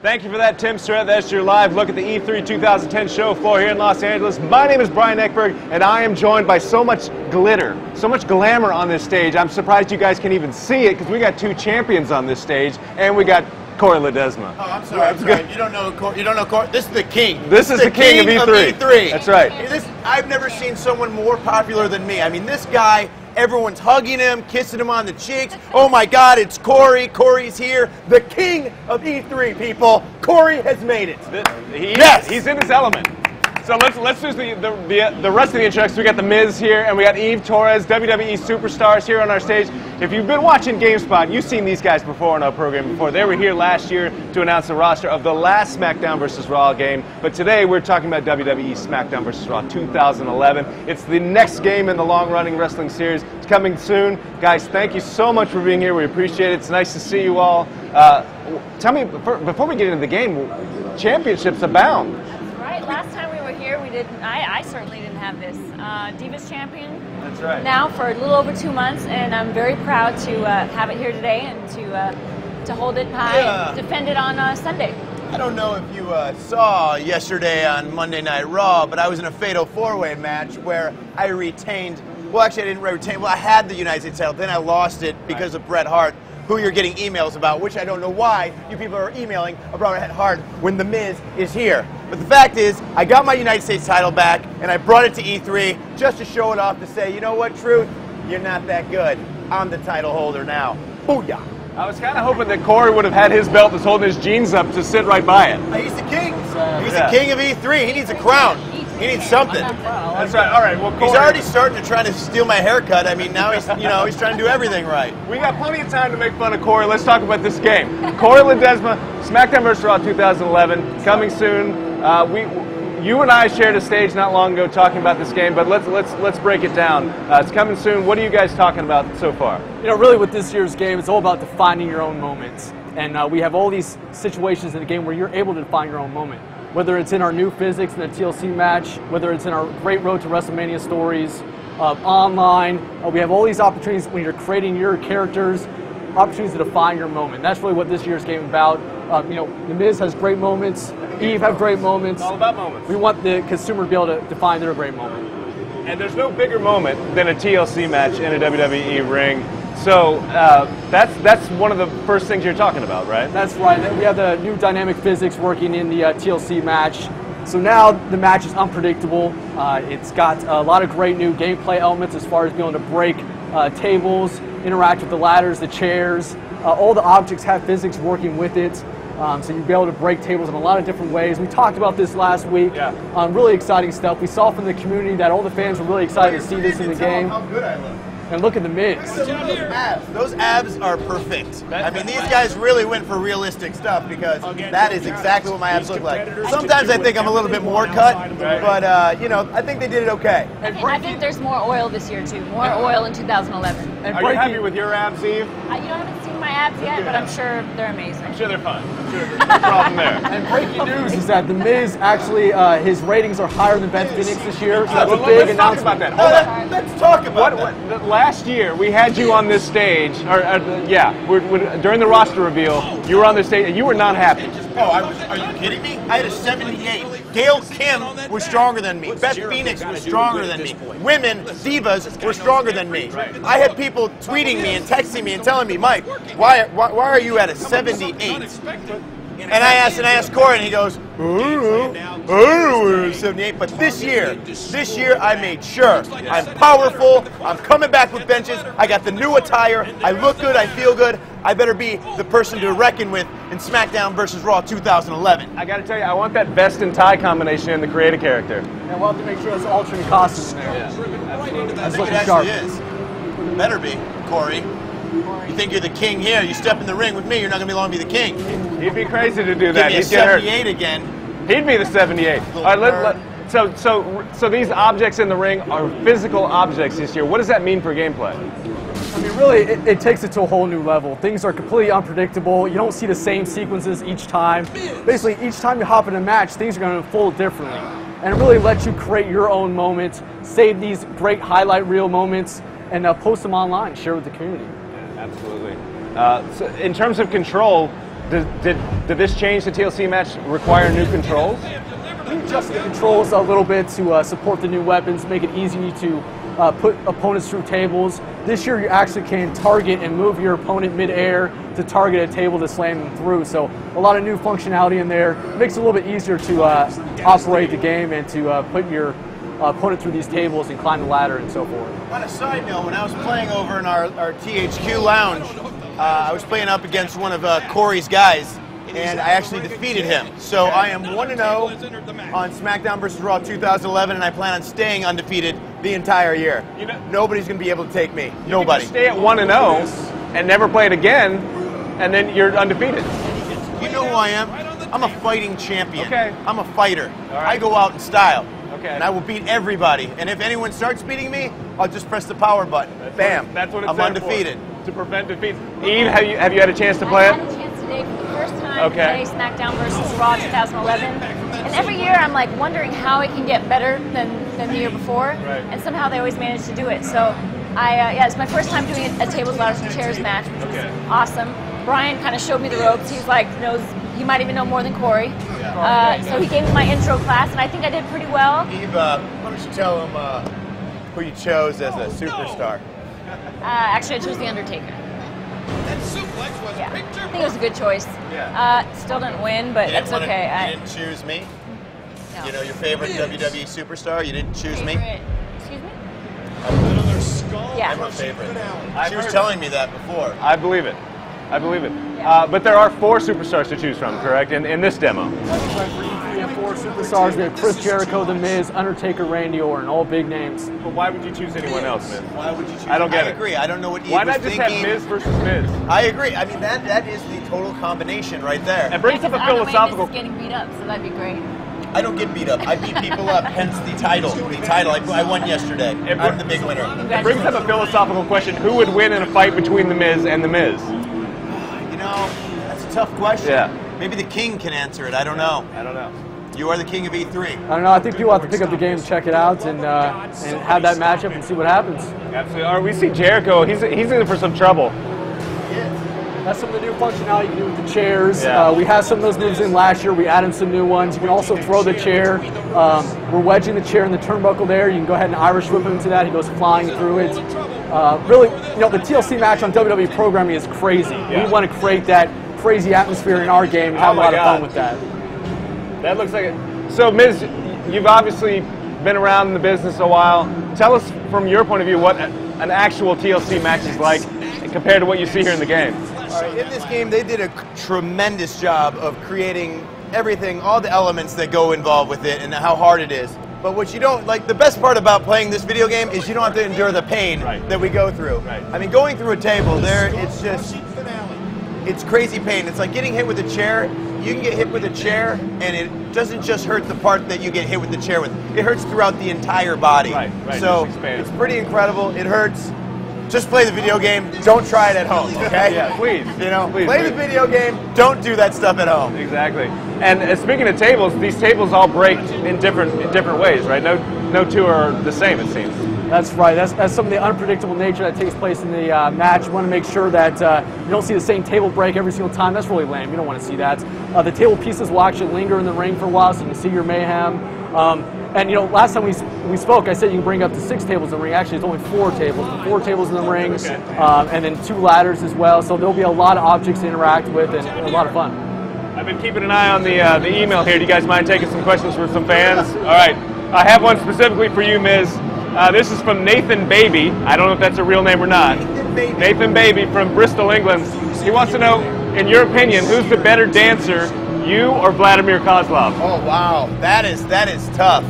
Thank you for that, Tim Surratt. That's your live look at the E3 2010 show floor here in Los Angeles. My name is Brian Eckberg, and I am joined by so much glitter, so much glamour on this stage. I'm surprised you guys can even see it, because we got two champions on this stage, and we got Corey Ledesma. Oh, I'm sorry. You don't know Corey. This is the king. This is the king of E3. That's right. I've never seen someone more popular than me. I mean, this guy, everyone's hugging him, kissing him on the cheeks. Oh my God, it's Corey. Corey's here. The king of E3, people. Corey has made it. Yes, he's in his element. So let's do the rest of the introductions. We got The Miz here, and we got Eve Torres, WWE superstars here on our stage. If you've been watching GameSpot, you've seen these guys before on our program before. They were here last year to announce the roster of the last Smackdown vs. Raw game. But today we're talking about WWE Smackdown vs. Raw 2011. It's the next game in the long-running wrestling series. It's coming soon. Guys, thank you so much for being here. We appreciate it. It's nice to see you all. Tell me, before we get into the game, championships abound. Right. Last time we were here, we didn't. I certainly didn't have this. Divas champion. That's right. Now for a little over 2 months, and I'm very proud to have it here today and to hold it high and defend it on Sunday. I don't know if you saw yesterday on Monday Night Raw, but I was in a fatal four-way match where I retained. Well, actually, I didn't retain. Well, I had the United States title, then I lost it because of Bret Hart, who you're getting emails about, which I don't know why you people are emailing about Bret Hart when The Miz is here. But the fact is, I got my United States title back, and I brought it to E3 just to show it off to say, you know what, Truth? You're not that good. I'm the title holder now. Booyah. I was kind of hoping that Corey would have had his belt that's holding his jeans up to sit right by it. He's the king. He's the king of E3. He needs a crown. He needs something. That's right. All right. Well, Corey, he's already starting to try to steal my haircut. I mean, now he's trying to do everything right. We got plenty of time to make fun of Corey. Let's talk about this game. Corey Ledesma, SmackDown vs. Raw 2011, coming soon. You and I shared a stage not long ago talking about this game, but let's break it down. It's coming soon. What are you guys talking about so far? You know, really with this year's game, it's all about defining your own moments. And we have all these situations in the game where you're able to define your own moment. Whether it's in our new physics in the TLC match, whether it's in our great Road to WrestleMania stories, online, we have all these opportunities when you're creating your characters, opportunities to define your moment. That's really what this year's game is about. You know, The Miz has great moments, Eve have great moments. It's all about moments. We want the consumer to be able to define their great moment. And there's no bigger moment than a TLC match in a WWE ring. So that's one of the first things you're talking about, right? That's right. We have the new dynamic physics working in the TLC match. So now the match is unpredictable. It's got a lot of great new gameplay elements as far as being able to break tables, interact with the ladders, the chairs. All the objects have physics working with it. So you'll be able to break tables in a lot of different ways. We talked about this last week. Yeah. Really exciting stuff. We saw from the community that all the fans were really excited to see this in the game. How good I look. And look at The Miz. Those abs are perfect. I mean, these guys really went for realistic stuff because that is exactly what my abs look like. Sometimes I think I'm a little bit more cut, but you know, I think they did it okay. I think there's more oil this year too. More oil in 2011. And Are you happy with your abs, Eve? You haven't seen my abs yet, but I'm sure they're amazing. I'm sure they're fun. I'm sure there's no problem there. And breaking news is that The Miz actually, his ratings are higher than Beth Phoenix this year. So that's a big let's talk about announcement. that. Hold on. Let's talk about that. Last year, we had you on this stage, during the roster reveal, you were on this stage, and you were not happy. Are you kidding me? I had a 78. Gail Kim was stronger than me. Beth Phoenix was stronger than me. Women, divas, were stronger than me. I had people tweeting me and texting me and telling me, Mike, why are you at a 78? And I asked Corey, and he goes, I don't know, 78. But this year I made sure I'm powerful. I'm coming back with benches. I got the new attire. I look good. I feel good. I better be the person to reckon with in SmackDown vs. Raw 2011. I got to tell you, I want that vest and tie combination in the creative character. And we'll have to make sure it's alternate costumes in there. Yeah, That's It looking actually sharp. is. Better be, Corey. You think you're the king here? You step in the ring with me, you're not going to be long to be the king. He'd be crazy to do Give that. me a He'd get hurt. 78 again. He'd be the 78. All right, so these objects in the ring are physical objects this year. What does that mean for gameplay? I mean, really, it takes it to a whole new level. Things are completely unpredictable. You don't see the same sequences each time. Basically, each time you hop in a match, things are going to unfold differently. And it really lets you create your own moments, save these great highlight reel moments, and post them online, share with the community. Absolutely. So in terms of control, Did this change the TLC match require new controls? We adjusted the controls a little bit to support the new weapons, make it easy to put opponents through tables. This year you actually can target and move your opponent mid-air to target a table to slam them through. So a lot of new functionality in there. Makes it a little bit easier to operate the game and to put your opponent through these tables and climb the ladder and so forth. On a side note, when I was playing over in our THQ lounge, I was playing up against one of Corey's guys, and I actually defeated him. So I am 1-0 on Smackdown vs. Raw 2011, and I plan on staying undefeated the entire year. Nobody's going to be able to take me. Nobody. Stay at 1-0 and never play it again, and then you're undefeated. You know who I am? I'm a fighting champion. Okay. I'm a fighter. All right. I go out in style. Okay. And I will beat everybody. And if anyone starts beating me, I'll just press the power button. Bam. That's what it's I'm undefeated. To prevent defeats. Eve, have you had a chance to play I it? had a chance today for the first time to play Smackdown versus Raw 2011. And every year I'm like wondering how it can get better than the year before. Right. And somehow they always manage to do it. So yeah, it's my first time doing a tables, ladders, and chairs match, which was awesome. Brian kind of showed me the ropes. He's like, he might even know more than Corey. So he gave me my intro class, and I think I did pretty well. Eve, why don't you tell him who you chose as a superstar? Actually, I chose The Undertaker. Yeah, I think it was a good choice. Still didn't win, but that's okay. You didn't choose me? No. You know, your favorite WWE superstar? You didn't choose me? Excuse me? I'm her favorite. She was telling me that before. I believe it. I believe it. But there are 4 superstars to choose from, correct? In this demo. We have 4 superstars. We have Chris Jericho, The Miz, Undertaker, Randy Orton, all big names. But why would you choose anyone else, Miz? Why would you choose? I don't get it. I agree. I don't know what Eve Why was not just thinking. have Miz versus Miz? I agree. I mean, that is the total combination right there. And brings up a philosophical. Miz is getting beat up, so that'd be great. I don't get beat up. I beat people up, hence the title. The title. I won yesterday. I'm the big winner. It brings up a philosophical question. Who would win in a fight between The Miz and The Miz? You know, that's a tough question. Yeah. Maybe the king can answer it. I don't know. I don't know. You are the king of E3. I don't know. I think people have to pick up the game, check it out, and have that matchup and see what happens. Absolutely. Or we see Jericho. He's in for some trouble. That's some of the new functionality you can do with the chairs. Yeah. We had some of those moves in last year. We added some new ones. You can also throw the chair. We're wedging the chair in the turnbuckle there. You can go ahead and Irish whip him into that. He goes flying through it. Really, the TLC match on WWE programming is crazy. Yeah. We want to create that crazy atmosphere in our game and have a lot of fun with that. That looks like it. So, Miz, you've obviously been around in the business a while. Tell us, from your point of view, what an actual TLC match is like compared to what you see here in the game. All right, in this game, they did a tremendous job of creating everything, all the elements that go involved with it and how hard it is. But what you don't, like, the best part about playing this video game is you don't have to endure the pain that we go through. Right. I mean, going through a table there, it's crazy pain. It's like getting hit with a chair. You can get hit with a chair, and it doesn't just hurt the part that you get hit with the chair with. It hurts throughout the entire body. Right. So it's pretty incredible. It hurts. Just play the video game. Don't try it at home, okay? Yeah, please. Play the video game. Don't do that stuff at home. Exactly. And speaking of tables, these tables all break in different ways, right? No 2 are the same, it seems. That's right. That's some of the unpredictable nature that takes place in the match. You want to make sure that you don't see the same table break every single time. That's really lame. You don't want to see that. The table pieces will actually linger in the ring for a while, so you can see your mayhem. And last time we spoke, I said you can bring up to 6 tables in the ring. Actually, it's only 4 tables. 4 tables in the ring, and then 2 ladders as well. So there'll be a lot of objects to interact with, and a lot of fun. I've been keeping an eye on the email here. Do you guys mind taking some questions from some fans? All right. I have one specifically for you, Miz. This is from Nathan Baby. I don't know if that's a real name or not. Nathan Baby from Bristol, England. He wants to know, in your opinion, who's the better dancer, you or Vladimir Kozlov? Oh, wow. That is tough.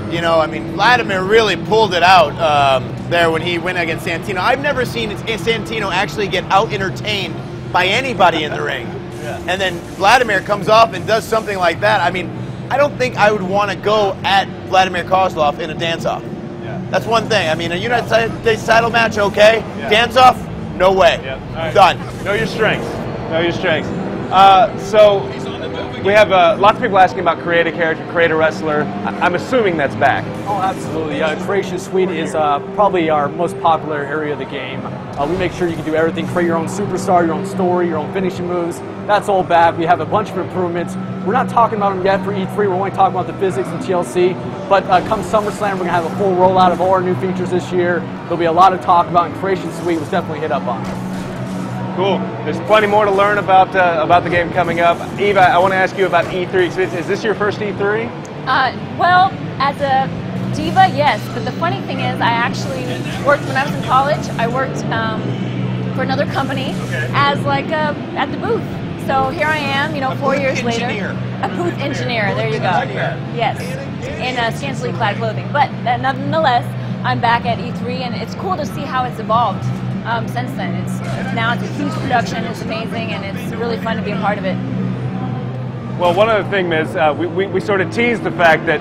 I mean, Vladimir really pulled it out there when he went against Santino. I've never seen Santino actually get out-entertained by anybody in the ring. And then Vladimir comes off and does something like that. I mean, I don't think I would want to go at Vladimir Kozlov in a dance-off. That's one thing. I mean, a United States title match, okay. Dance-off, no way. Right. Done. Know your strengths. Know your strengths. So, we have lots of people asking about create a character, create a wrestler. I'm assuming that's back. Oh, absolutely. Creation Suite is probably our most popular area of the game. We make sure you can do everything, create your own superstar, your own story, your own finishing moves. That's all back. We have a bunch of improvements. We're not talking about them yet for E3. We're only talking about the physics and TLC. But come SummerSlam, we're going to have a full rollout of all our new features this year. There'll be a lot of talk about, and Creation Suite was definitely hit up on. Cool. There's plenty more to learn about the game coming up. Eve, I want to ask you about E3 experience. Is this your first E3? Well, as a diva, yes. But the funny thing is, I actually worked when I was in college. I worked for another company as like at the booth. So here I am, 4 years later. A booth engineer. There you go. Yes, in scantily clad clothing. But nonetheless, I'm back at E3, and it's cool to see how it's evolved since then. It's a huge production. It's amazing, and it's really fun to be a part of it. Well, one other thing, Miz, we sort of teased the fact that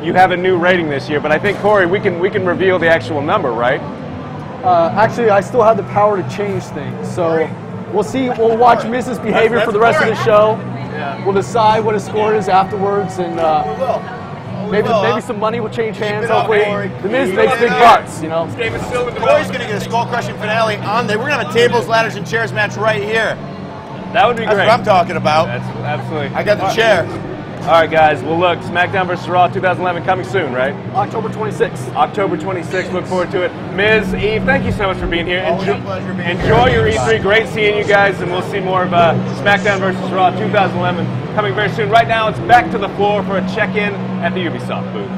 you have a new rating this year, but I think, Corey, we can reveal the actual number, right? Actually, I still have the power to change things, so we'll see. We'll watch Miz's behavior for the rest of the show. We'll decide what his score is afterwards, and maybe some money will change hands. Hopefully, the Miz makes big bucks. Corey's going to get a skull-crushing finale on there. We're going to have a tables, ladders, and chairs match right here. That would be great. That's what I'm talking about. That's absolutely. I got the chair. All right, guys. Well, look, Smackdown vs. Raw 2011 coming soon, right? October 26th. October 26th. Look forward to it. Miz, Eve, thank you so much for being here. Pleasure being Enjoy here. your E3. Great seeing you guys, and we'll see more of Smackdown vs. Raw 2011 coming very soon. Right now, it's back to the floor for a check-in at the Ubisoft booth.